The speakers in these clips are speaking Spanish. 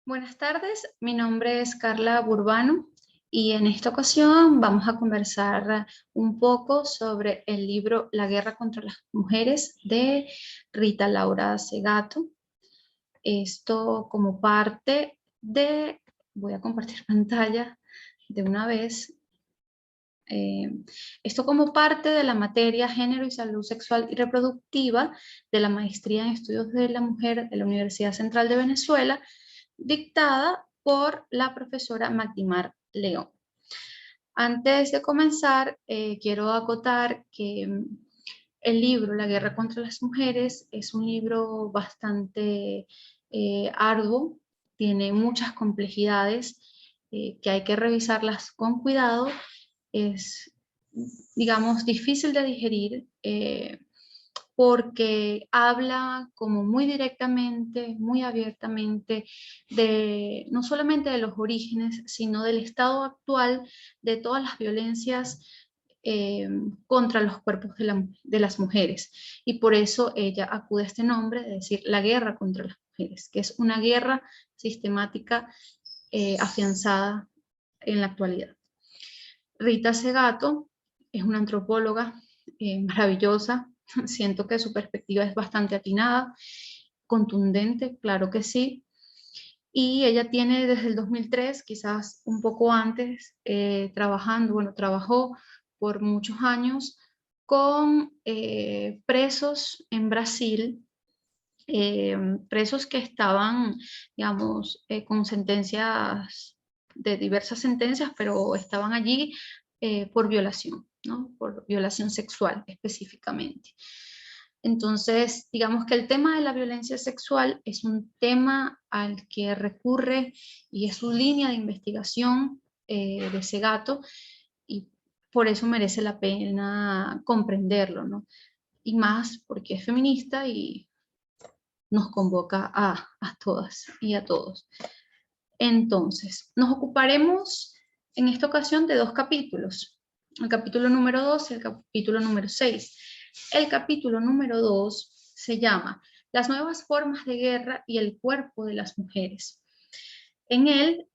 Buenas tardes, mi nombre es Carla Burbano y en esta ocasión vamos a conversar un poco sobre el libro La guerra contra las mujeres de Rita Laura Segato. Esto como parte de, voy a compartir pantalla de una vez. Eh, Esto como parte de la materia Género y Salud Sexual y Reproductiva de la Maestría en Estudios de la Mujer de la Universidad Central de Venezuela, dictada por la profesora Magdimar León. Antes de comenzar, quiero acotar que el libro La guerra contra las mujeres es un libro bastante arduo, tiene muchas complejidades que hay que revisarlas con cuidado. Es, digamos, difícil de digerir porque habla como muy directamente, muy abiertamente, de no solamente de los orígenes, sino del estado actual de todas las violencias contra los cuerpos de las mujeres. Y por eso ella acude a este nombre de decir la guerra contra las mujeres, que es una guerra sistemática afianzada en la actualidad. Rita Segato es una antropóloga maravillosa. Siento que su perspectiva es bastante atinada, contundente, claro que sí. Y ella tiene desde el 2003, quizás un poco antes, trabajó por muchos años con presos en Brasil, presos que estaban, digamos, con sentencias, de diversas sentencias, pero estaban allí por violación, ¿no? Por violación sexual específicamente. Entonces, digamos que el tema de la violencia sexual es un tema al que recurre y es su línea de investigación de Segato, y por eso merece la pena comprenderlo, ¿no? Y más porque es feminista y nos convoca a todas y a todos. Entonces, nos ocuparemos en esta ocasión de dos capítulos, el capítulo número 2 y el capítulo número 6. El capítulo número 2 se llama Las nuevas formas de guerra y el cuerpo de las mujeres. En él,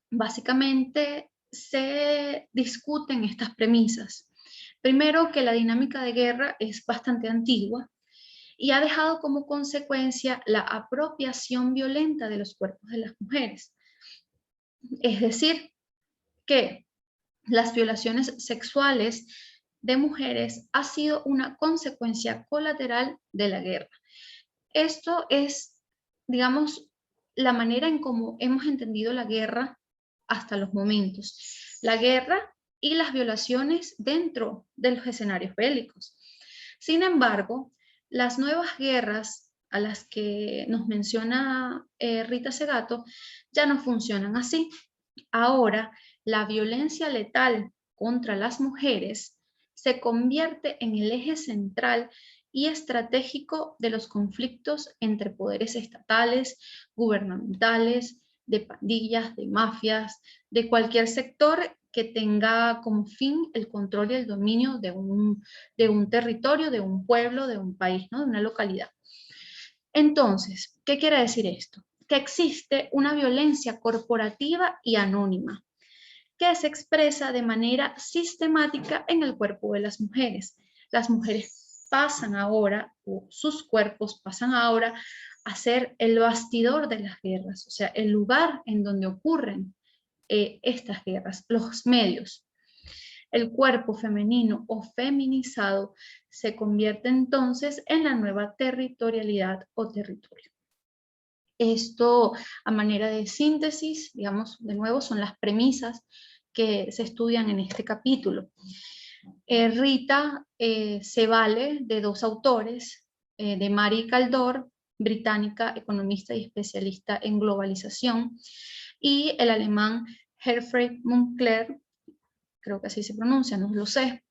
básicamente, se discuten estas premisas. Primero, que la dinámica de guerra es bastante antigua y ha dejado como consecuencia la apropiación violenta de los cuerpos de las mujeres. Es decir, que las violaciones sexuales de mujeres ha sido una consecuencia colateral de la guerra. Esto es, digamos, la manera en cómo hemos entendido la guerra hasta los momentos. La guerra y las violaciones dentro de los escenarios bélicos. Sin embargo, las nuevas guerras a las que nos menciona Rita Segato ya no funcionan así. Ahora, la violencia letal contra las mujeres se convierte en el eje central y estratégico de los conflictos entre poderes estatales, gubernamentales, de pandillas, de mafias, de cualquier sector que tenga como fin el control y el dominio de un territorio, de un pueblo, de un país, ¿no? De una localidad. Entonces, ¿qué quiere decir esto? Que existe una violencia corporativa y anónima que se expresa de manera sistemática en el cuerpo de las mujeres. Las mujeres pasan ahora, o sus cuerpos pasan ahora, a ser el bastidor de las guerras, o sea, el lugar en donde ocurren estas guerras, los medios. El cuerpo femenino o feminizado se convierte entonces en la nueva territorialidad o territorio. Esto, a manera de síntesis, digamos, de nuevo, son las premisas que se estudian en este capítulo. Rita se vale de dos autores, de Marie Kaldor, británica, economista y especialista en globalización, y el alemán Herfried Münkler, creo que así se pronuncia, no lo sé,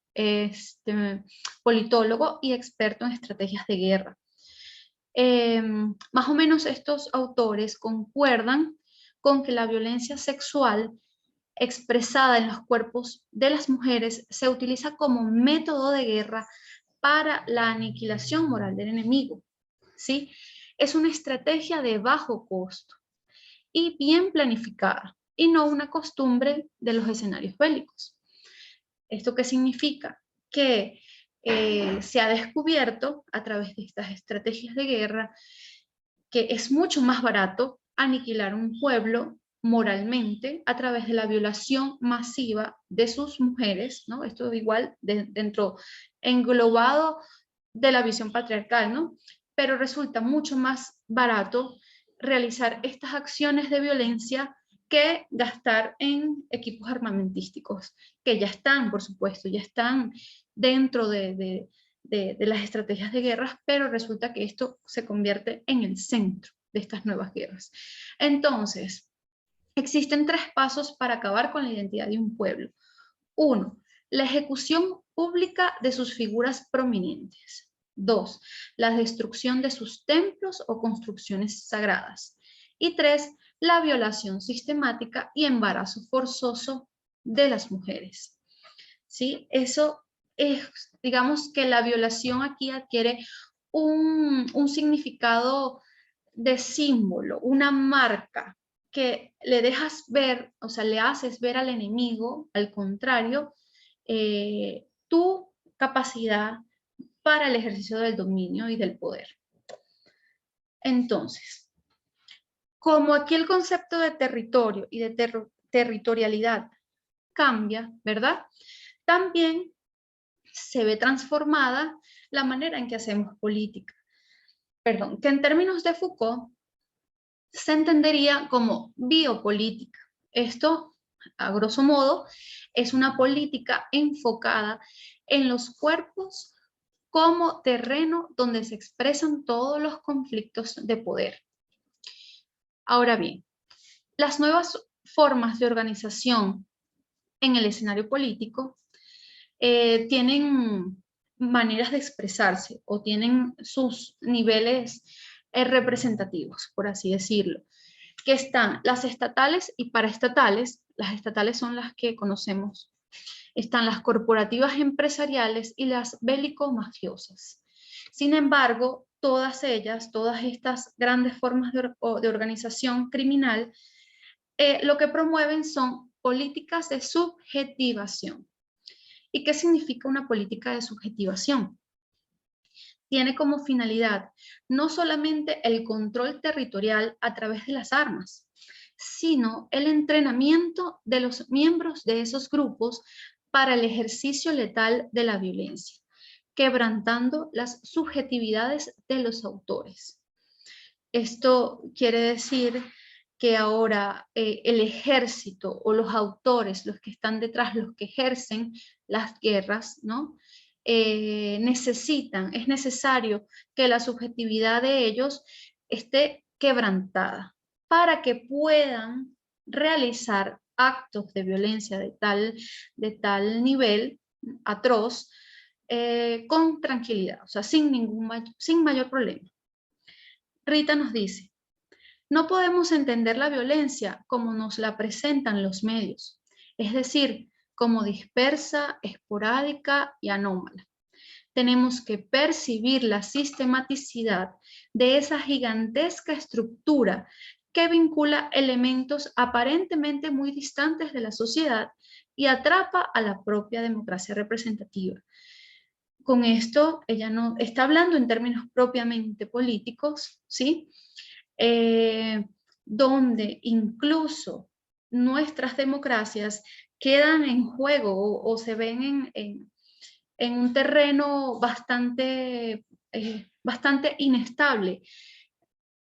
politólogo y experto en estrategias de guerra. Más o menos estos autores concuerdan con que la violencia sexual expresada en los cuerpos de las mujeres se utiliza como método de guerra para la aniquilación moral del enemigo, ¿sí? Es una estrategia de bajo costo y bien planificada, y no una costumbre de los escenarios bélicos. ¿Esto qué significa? Que se ha descubierto a través de estas estrategias de guerra que es mucho más barato aniquilar un pueblo moralmente a través de la violación masiva de sus mujeres, ¿no? Esto igual dentro, englobado de la visión patriarcal, ¿no? Pero resulta mucho más barato realizar estas acciones de violencia que gastar en equipos armamentísticos, que ya están, por supuesto, ya están dentro de las estrategias de guerras, pero resulta que esto se convierte en el centro de estas nuevas guerras. Entonces, existen 3 pasos para acabar con la identidad de un pueblo. 1. La ejecución pública de sus figuras prominentes. 2. La destrucción de sus templos o construcciones sagradas. Y 3. La violación sistemática y embarazo forzoso de las mujeres. ¿Sí? Eso es, digamos que la violación aquí adquiere un significado de símbolo, una marca que le dejas ver, o sea, le haces ver al enemigo, al contrario, tu capacidad para el ejercicio del dominio y del poder. Entonces, como aquí el concepto de territorio y de territorialidad cambia, ¿verdad? También se ve transformada la manera en que hacemos política. Perdón, que en términos de Foucault se entendería como biopolítica. Esto, a grosso modo, es una política enfocada en los cuerpos como terreno donde se expresan todos los conflictos de poder. Ahora bien, las nuevas formas de organización en el escenario político tienen maneras de expresarse o tienen sus niveles representativos, por así decirlo, que están las estatales y paraestatales. Las estatales son las que conocemos. Están las corporativas empresariales y las bélico-mafiosas. Sin embargo, todas ellas, todas estas grandes formas de organización criminal, lo que promueven son políticas de subjetivación. ¿Y qué significa una política de subjetivación? Tiene como finalidad no solamente el control territorial a través de las armas, sino el entrenamiento de los miembros de esos grupos para el ejercicio letal de la violencia, quebrantando las subjetividades de los autores. Esto quiere decir que ahora el ejército o los autores, los que están detrás, los que ejercen las guerras, ¿no? Es necesario que la subjetividad de ellos esté quebrantada para que puedan realizar actos de violencia de tal nivel atroz con tranquilidad, o sea, sin mayor problema. Rita nos dice: no podemos entender la violencia como nos la presentan los medios, es decir, como dispersa, esporádica y anómala. Tenemos que percibir la sistematicidad de esa gigantesca estructura que vincula elementos aparentemente muy distantes de la sociedad y atrapa a la propia democracia representativa. Con esto, ella no está hablando en términos propiamente políticos, ¿sí? Donde incluso nuestras democracias quedan en juego o se ven en un terreno bastante inestable,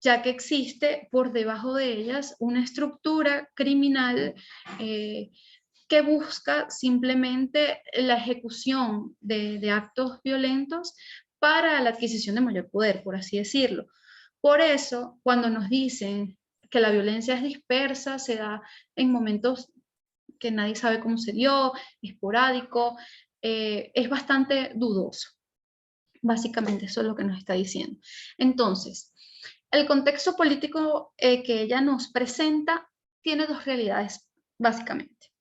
ya que existe por debajo de ellas una estructura criminal que busca simplemente la ejecución de actos violentos para la adquisición de mayor poder, por así decirlo. Por eso, cuando nos dicen que la violencia es dispersa, se da en momentos que nadie sabe cómo se dio, esporádico, es bastante dudoso. Básicamente eso es lo que nos está diciendo. Entonces, el contexto político que ella nos presenta tiene 2 realidades, básicamente.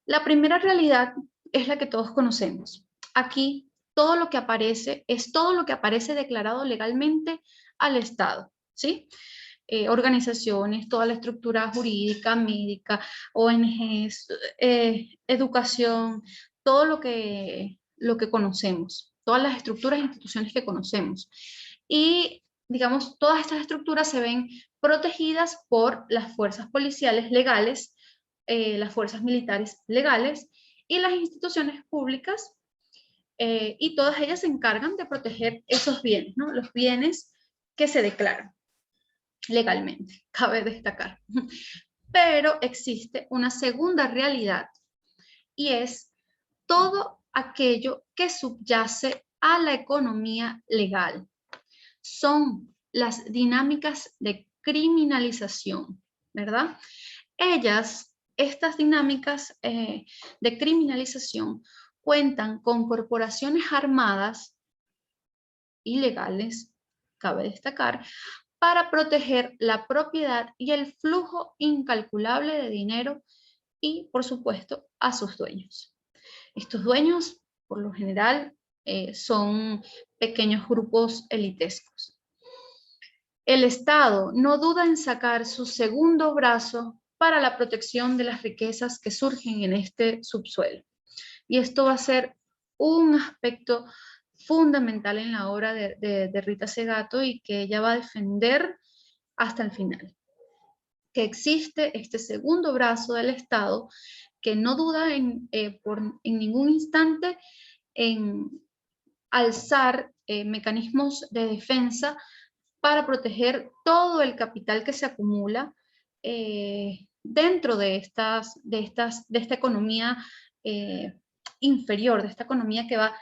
La primera realidad es la que todos conocemos. Aquí todo lo que aparece es todo lo que aparece declarado legalmente al Estado, ¿sí? organizaciones, toda la estructura jurídica, médica, ONGs, educación, todo lo que conocemos, todas las estructuras e instituciones que conocemos. Y, digamos, todas estas estructuras se ven protegidas por las fuerzas policiales legales, las fuerzas militares legales y las instituciones públicas, y todas ellas se encargan de proteger esos bienes, ¿no? Los bienes que se declaran legalmente, cabe destacar. Pero existe una segunda realidad y es todo aquello que subyace a la economía legal. Son las dinámicas de criminalización, ¿verdad? Estas dinámicas de criminalización cuentan con corporaciones armadas ilegales, cabe destacar, para proteger la propiedad y el flujo incalculable de dinero y, por supuesto, a sus dueños. Estos dueños, por lo general, son pequeños grupos elitescos. El Estado no duda en sacar su segundo brazo para la protección de las riquezas que surgen en este subsuelo. Y esto va a ser un aspecto fundamental en la obra de Rita Segato y que ella va a defender hasta el final. Que existe este segundo brazo del Estado que no duda en ningún instante en alzar mecanismos de defensa para proteger todo el capital que se acumula dentro de esta economía inferior, de esta economía que va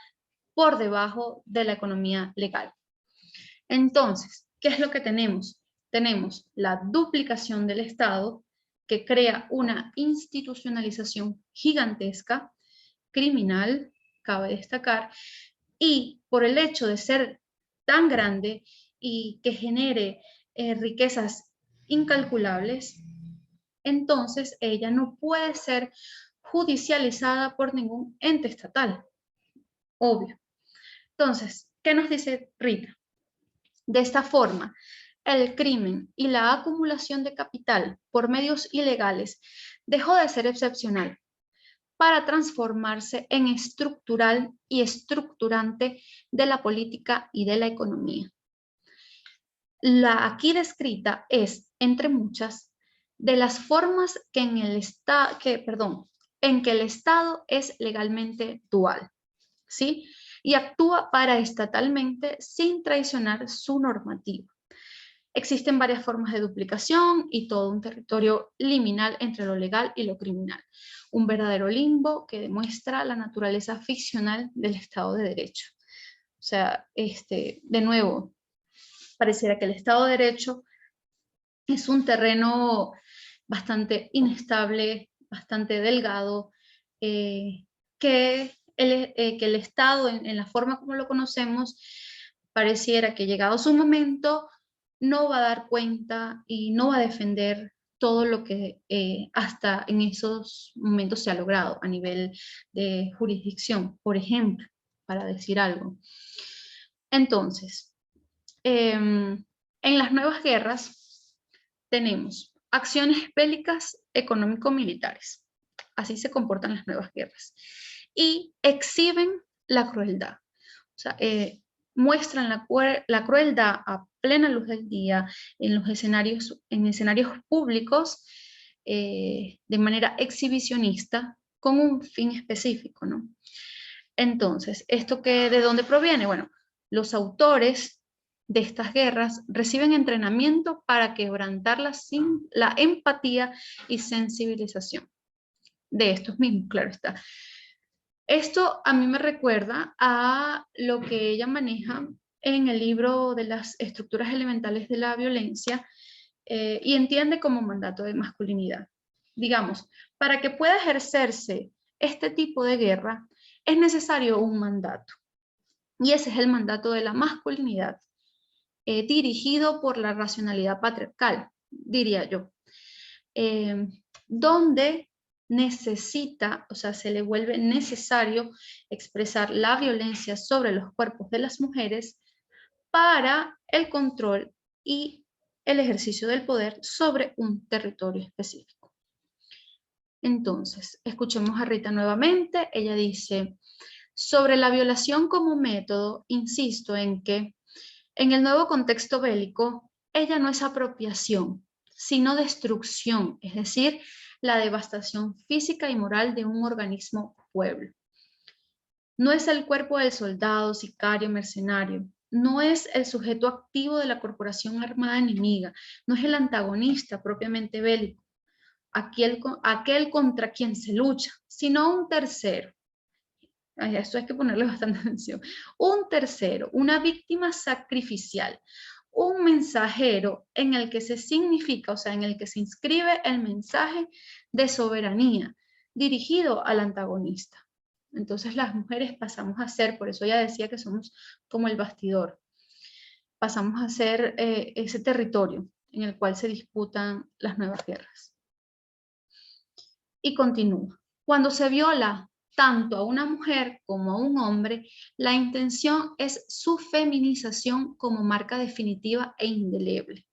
por debajo de la economía legal. Entonces, ¿qué es lo que tenemos? Tenemos la duplicación del Estado, que crea una institucionalización gigantesca, criminal, cabe destacar, y por el hecho de ser tan grande y que genere riquezas incalculables, entonces ella no puede ser judicializada por ningún ente estatal, obvio. Entonces, ¿qué nos dice Rita? De esta forma, el crimen y la acumulación de capital por medios ilegales dejó de ser excepcional para transformarse en estructural y estructurante de la política y de la economía. La aquí descrita es, entre muchas, de las formas en que el Estado es legalmente dual, ¿sí? Y actúa paraestatalmente sin traicionar su normativa. Existen varias formas de duplicación y todo un territorio liminal entre lo legal y lo criminal. Un verdadero limbo que demuestra la naturaleza ficcional del Estado de Derecho. O sea, de nuevo, pareciera que el Estado de Derecho es un terreno bastante inestable, bastante delgado, que el Estado, en la forma como lo conocemos, pareciera que llegado su momento, no va a dar cuenta y no va a defender todo lo que hasta en esos momentos se ha logrado a nivel de jurisdicción, por ejemplo, para decir algo. Entonces, en las nuevas guerras tenemos acciones bélicas económico-militares. Así se comportan las nuevas guerras. Y exhiben la crueldad. O sea, muestran la crueldad a plena luz del día en escenarios públicos de manera exhibicionista con un fin específico, ¿no? Entonces, ¿de dónde proviene? Bueno, los autores de estas guerras reciben entrenamiento para quebrantar la empatía y sensibilización de estos mismos, claro está. Esto a mí me recuerda a lo que ella maneja en el libro de las estructuras elementales de la violencia y entiende como mandato de masculinidad. Digamos, para que pueda ejercerse este tipo de guerra es necesario un mandato. Y ese es el mandato de la masculinidad, dirigido por la racionalidad patriarcal, diría yo, donde necesita, o sea, se le vuelve necesario expresar la violencia sobre los cuerpos de las mujeres para el control y el ejercicio del poder sobre un territorio específico. Entonces, escuchemos a Rita nuevamente. Ella dice, sobre la violación como método, insisto en que en el nuevo contexto bélico, ella no es apropiación, sino destrucción, es decir, la devastación física y moral de un organismo pueblo. No es el cuerpo del soldado, sicario, mercenario, no es el sujeto activo de la corporación armada enemiga, no es el antagonista propiamente bélico, aquel contra quien se lucha, sino un tercero. A esto hay que ponerle bastante atención. Un tercero, una víctima sacrificial, un mensajero en el que se significa, o sea, en el que se inscribe el mensaje de soberanía dirigido al antagonista. Entonces las mujeres pasamos a ser, por eso ella decía que somos como el bastidor, pasamos a ser ese territorio en el cual se disputan las nuevas guerras. Y continúa. Cuando se viola tanto a una mujer como a un hombre, la intención es su feminización como marca definitiva e indeleble.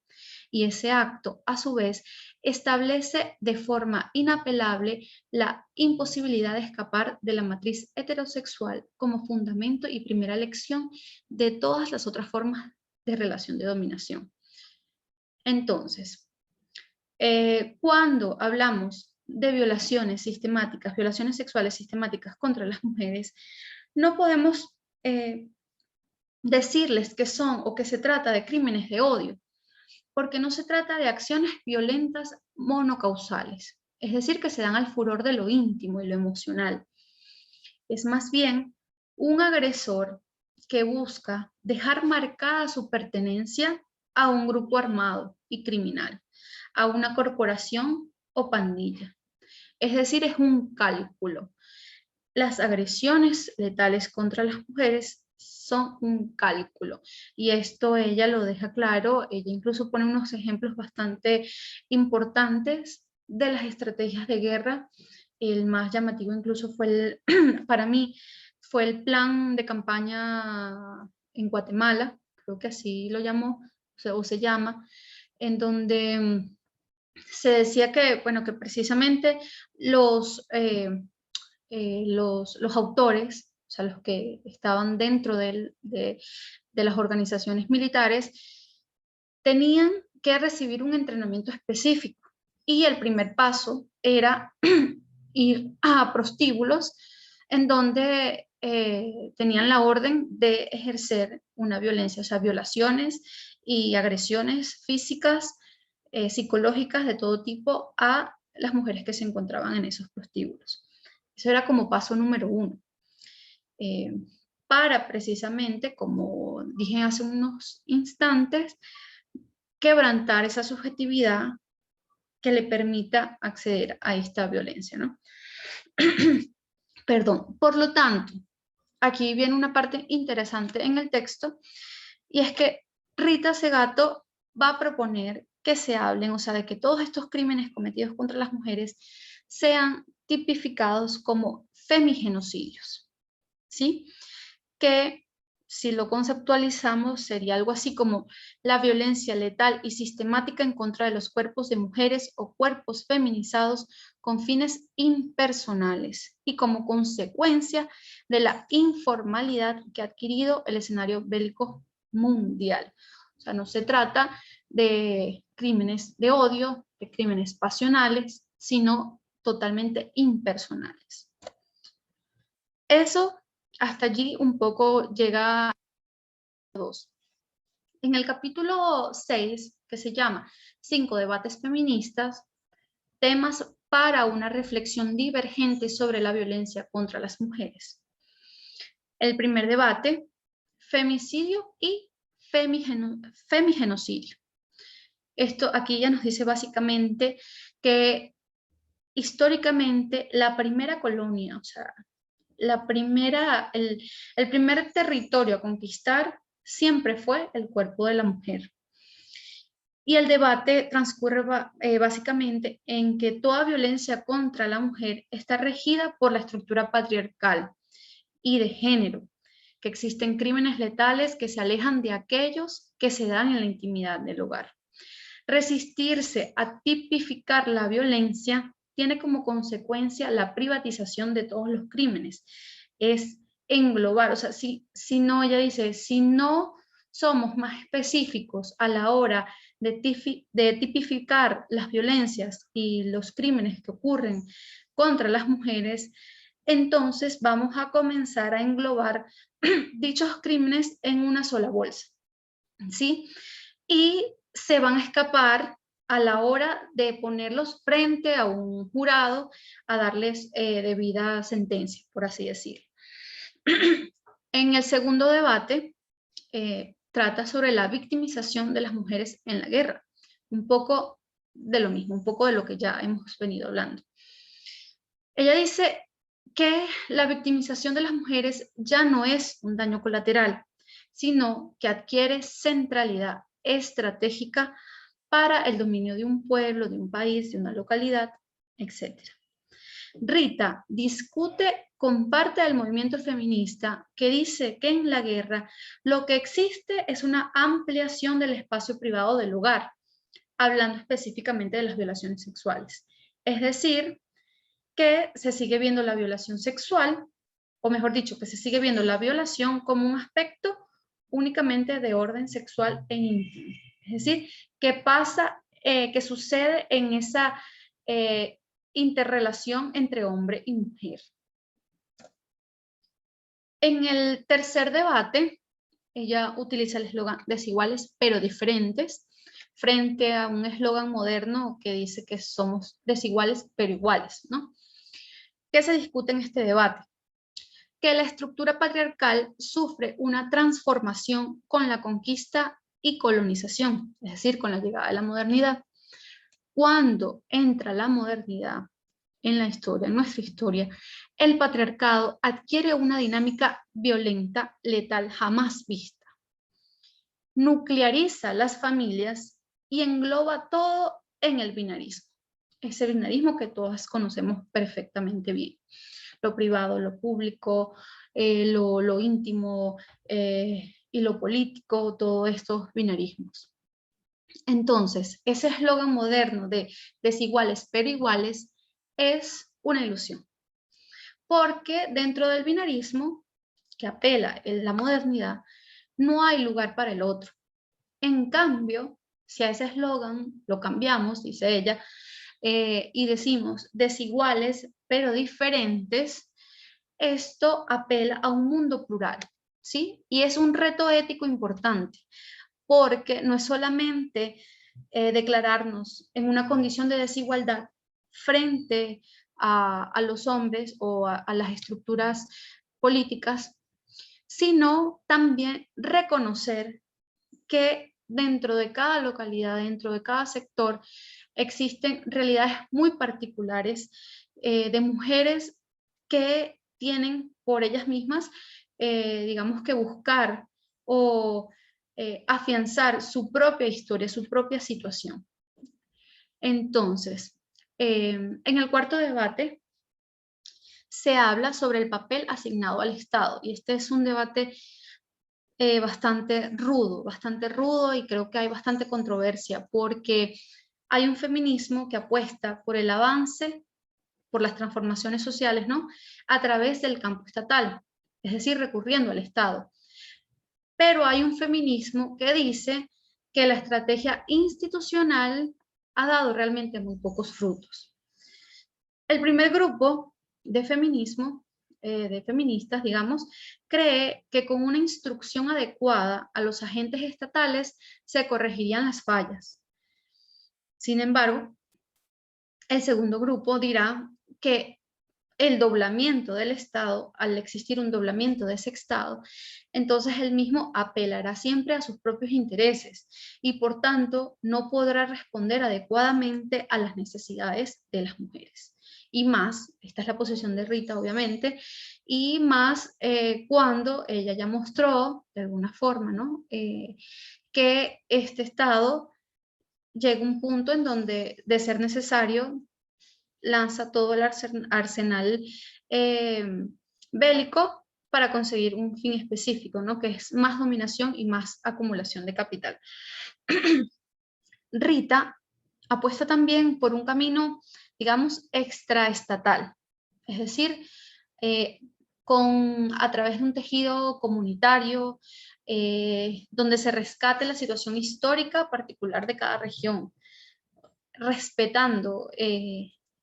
Y ese acto, a su vez, establece de forma inapelable la imposibilidad de escapar de la matriz heterosexual como fundamento y primera lección de todas las otras formas de relación de dominación. Entonces, cuando hablamos de violaciones sistemáticas, violaciones sexuales sistemáticas contra las mujeres, no podemos decirles que son o que se trata de crímenes de odio, porque no se trata de acciones violentas monocausales, es decir, que se dan al furor de lo íntimo y lo emocional. Es más bien un agresor que busca dejar marcada su pertenencia a un grupo armado y criminal, a una corporación o pandilla. Es decir, es un cálculo. Las agresiones letales contra las mujeres son un cálculo. Y esto ella lo deja claro, ella incluso pone unos ejemplos bastante importantes de las estrategias de guerra. El más llamativo incluso fue para mí, fue el plan de campaña en Guatemala, creo que así lo llamó, o se llama, en donde se decía que, bueno, que precisamente los autores, o sea, los que estaban dentro de las organizaciones militares, tenían que recibir un entrenamiento específico. Y el primer paso era ir a prostíbulos en donde tenían la orden de ejercer una violencia, o sea, violaciones y agresiones físicas, psicológicas de todo tipo a las mujeres que se encontraban en esos prostíbulos. Eso era como paso número 1. Para precisamente, como dije hace unos instantes, quebrantar esa subjetividad que le permita acceder a esta violencia, ¿no? Perdón. Por lo tanto, aquí viene una parte interesante en el texto, y es que Rita Segato va a proponer que se hablen, o sea, de que todos estos crímenes cometidos contra las mujeres sean tipificados como femigenocidios, ¿sí? Que si lo conceptualizamos sería algo así como la violencia letal y sistemática en contra de los cuerpos de mujeres o cuerpos feminizados con fines impersonales y como consecuencia de la informalidad que ha adquirido el escenario bélico mundial. O sea, no se trata de crímenes de odio, de crímenes pasionales, sino totalmente impersonales. Eso hasta allí un poco llega a 2. En el capítulo 6, que se llama 5 debates feministas, temas para una reflexión divergente sobre la violencia contra las mujeres. El primer debate, femicidio y femigenocidio. Esto aquí ya nos dice básicamente que históricamente la primera colonia, o sea, el primer territorio a conquistar siempre fue el cuerpo de la mujer. Y el debate transcurre básicamente en que toda violencia contra la mujer está regida por la estructura patriarcal y de género, que existen crímenes letales que se alejan de aquellos que se dan en la intimidad del hogar. Resistirse a tipificar la violencia tiene como consecuencia la privatización de todos los crímenes. Es englobar, o sea, si no, ella dice, si no somos más específicos a la hora de tipificar las violencias y los crímenes que ocurren contra las mujeres, entonces vamos a comenzar a englobar dichos crímenes en una sola bolsa, ¿sí? Y se van a escapar a la hora de ponerlos frente a un jurado a darles debida sentencia, por así decirlo. En el segundo debate, trata sobre la victimización de las mujeres en la guerra. Un poco de lo mismo, un poco de lo que ya hemos venido hablando. Ella dice que la victimización de las mujeres ya no es un daño colateral, sino que adquiere centralidad estratégica para el dominio de un pueblo, de un país, de una localidad, etc. Rita discute con parte del movimiento feminista que dice que en la guerra lo que existe es una ampliación del espacio privado del hogar, hablando específicamente de las violaciones sexuales. Es decir, que se sigue viendo la violación sexual, o mejor dicho, que se sigue viendo la violación como un aspecto únicamente de orden sexual e íntimo. Es decir, que pasa, que sucede en esa interrelación entre hombre y mujer. En el tercer debate, ella utiliza el eslogan desiguales pero diferentes, frente a un eslogan moderno que dice que somos desiguales pero iguales, ¿no? ¿Qué se discute en este debate? Que la estructura patriarcal sufre una transformación con la conquista y colonización, es decir, con la llegada de la modernidad. Cuando entra la modernidad en la historia, en nuestra historia, el patriarcado adquiere una dinámica violenta, letal, jamás vista. Nucleariza las familias y engloba todo en el binarismo. Ese binarismo que todas conocemos perfectamente bien. Lo privado, lo público, lo íntimo y lo político, todos estos binarismos. Entonces, ese eslogan moderno de desiguales pero iguales es una ilusión, porque dentro del binarismo, que apela en la modernidad, no hay lugar para el otro. En cambio, si a ese eslogan lo cambiamos, dice ella, y decimos desiguales pero diferentes, esto apela a un mundo plural, ¿sí? Y es un reto ético importante, porque no es solamente declararnos en una condición de desigualdad frente a los hombres o a las estructuras políticas, sino también reconocer que dentro de cada localidad, dentro de cada sector, existen realidades muy particulares de mujeres que tienen por ellas mismas, digamos que buscar o afianzar su propia historia, su propia situación. Entonces, en el cuarto debate se habla sobre el papel asignado al Estado, y este es un debate bastante rudo, y creo que hay bastante controversia, porque hay un feminismo que apuesta por el avance, por las transformaciones sociales, ¿no? A través del campo estatal, es decir, recurriendo al Estado. Pero hay un feminismo que dice que la estrategia institucional ha dado realmente muy pocos frutos. El primer grupo de feminismo, de feministas, digamos, cree que con una instrucción adecuada a los agentes estatales se corregirían las fallas. Sin embargo, el segundo grupo dirá que el doblamiento del Estado, al existir un doblamiento de ese Estado, entonces él mismo apelará siempre a sus propios intereses y por tanto no podrá responder adecuadamente a las necesidades de las mujeres. Y más, esta es la posición de Rita obviamente, y más cuando ella ya mostró de alguna forma, ¿no? Que este Estado llega a un punto en donde, de ser necesario, lanza todo el arsenal eh, bélico para conseguir un fin específico, ¿no? Que es más dominación y más acumulación de capital. Rita apuesta también por un camino, digamos, extraestatal, es decir, a través de un tejido comunitario, donde se rescate la situación histórica particular de cada región, respetando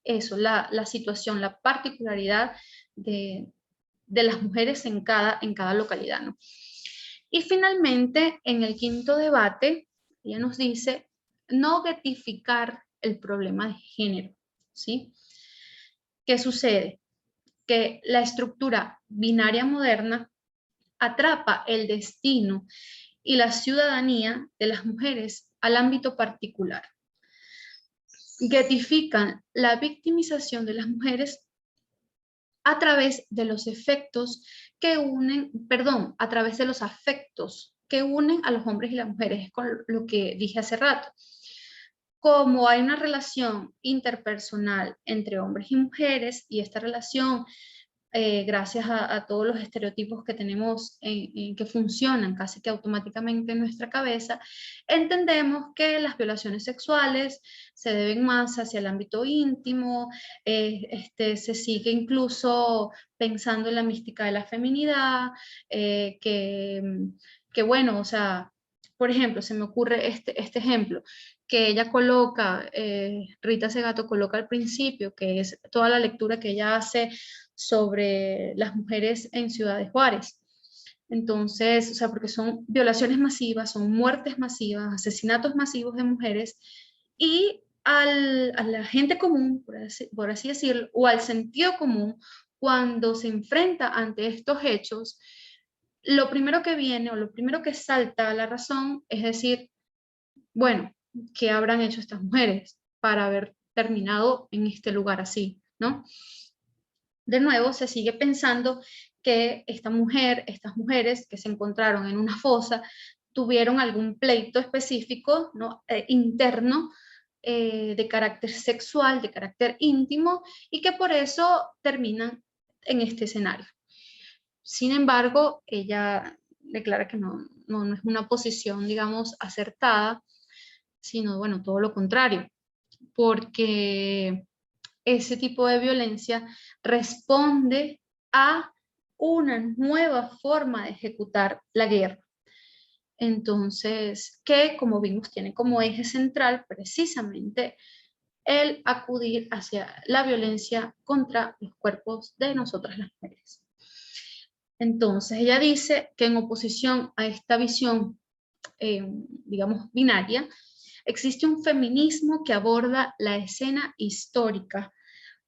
eso, la situación, la particularidad de las mujeres en cada localidad, ¿no? Y finalmente, en el quinto debate, ella nos dice no getificar el problema de género, ¿sí? ¿Qué sucede? Que la estructura binaria moderna atrapa el destino y la ciudadanía de las mujeres al ámbito particular. Getifican la victimización de las mujeres a través de los efectos que unen, perdón, a través de los afectos que unen a los hombres y las mujeres, es con lo que dije hace rato. Como hay una relación interpersonal entre hombres y mujeres, y esta relación gracias a todos los estereotipos que tenemos que funcionan casi que automáticamente en nuestra cabeza, entendemos que las violaciones sexuales se deben más hacia el ámbito íntimo, se sigue incluso pensando en la mística de la feminidad, que bueno, o sea, por ejemplo, se me ocurre este ejemplo, que ella coloca, Rita Segato coloca al principio, que es toda la lectura que ella hace sobre las mujeres en Ciudad de Juárez. Entonces, o sea, porque son violaciones masivas, son muertes masivas, asesinatos masivos de mujeres, y a la gente común, por así decirlo, o al sentido común, cuando se enfrenta ante estos hechos, lo primero que viene o lo primero que salta a la razón es decir, bueno, ¿qué habrán hecho estas mujeres para haber terminado en este lugar así, ¿no? De nuevo, se sigue pensando que esta mujer, estas mujeres que se encontraron en una fosa, tuvieron algún pleito específico, ¿no? Interno, de carácter sexual, de carácter íntimo, y que por eso terminan en este escenario. Sin embargo, ella declara que no es una posición, digamos, acertada, sino, bueno, todo lo contrario, porque ese tipo de violencia responde a una nueva forma de ejecutar la guerra. Entonces, que como vimos tiene como eje central precisamente el acudir hacia la violencia contra los cuerpos de nosotras las mujeres. Entonces, ella dice que en oposición a esta visión, digamos, binaria, existe un feminismo que aborda la escena histórica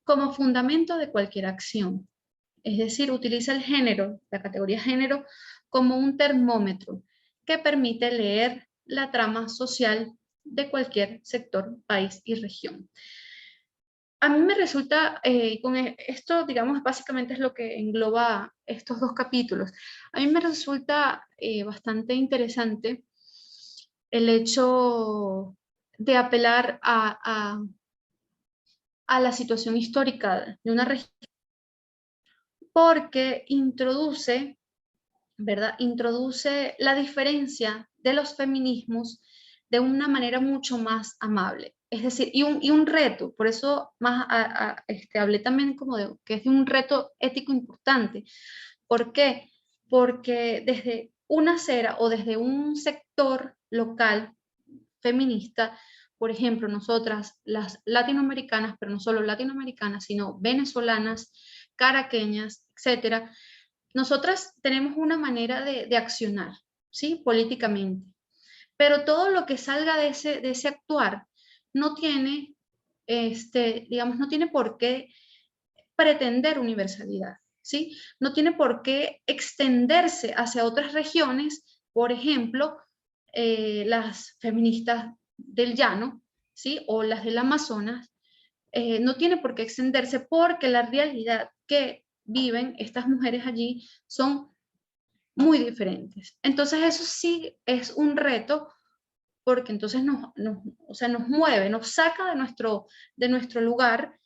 como fundamento de cualquier acción. Es decir, utiliza el género, la categoría género, como un termómetro que permite leer la trama social de cualquier sector, país y región. A mí me resulta, esto digamos básicamente es lo que engloba estos dos capítulos, a mí me resulta bastante interesante el hecho de apelar a la situación histórica de una región, porque introduce, ¿verdad? Introduce la diferencia de los feminismos de una manera mucho más amable. Es decir, y un reto, por eso más hablé también como de que es de un reto ético importante. ¿Por qué? Porque desde una acera o desde un sector local feminista, por ejemplo, nosotras, las latinoamericanas, pero no solo latinoamericanas, sino venezolanas, caraqueñas, etcétera, nosotras tenemos una manera de accionar, ¿sí? Políticamente. Pero todo lo que salga de ese actuar no tiene, digamos, no tiene por qué pretender universalidad, ¿sí? No tiene por qué extenderse hacia otras regiones, por ejemplo, las feministas del llano, ¿sí? O las del Amazonas, no tiene por qué extenderse porque la realidad que viven estas mujeres allí son muy diferentes. Entonces eso sí es un reto porque entonces o sea, nos mueve, nos saca de nuestro lugar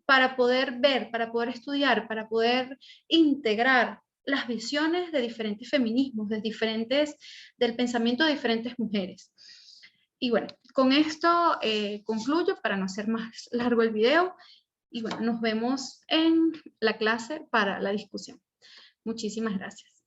para poder ver, para poder estudiar, para poder integrar las visiones de diferentes feminismos, del pensamiento de diferentes mujeres. Y bueno, con esto concluyo para no hacer más largo el video. Y bueno, nos vemos en la clase para la discusión. Muchísimas gracias.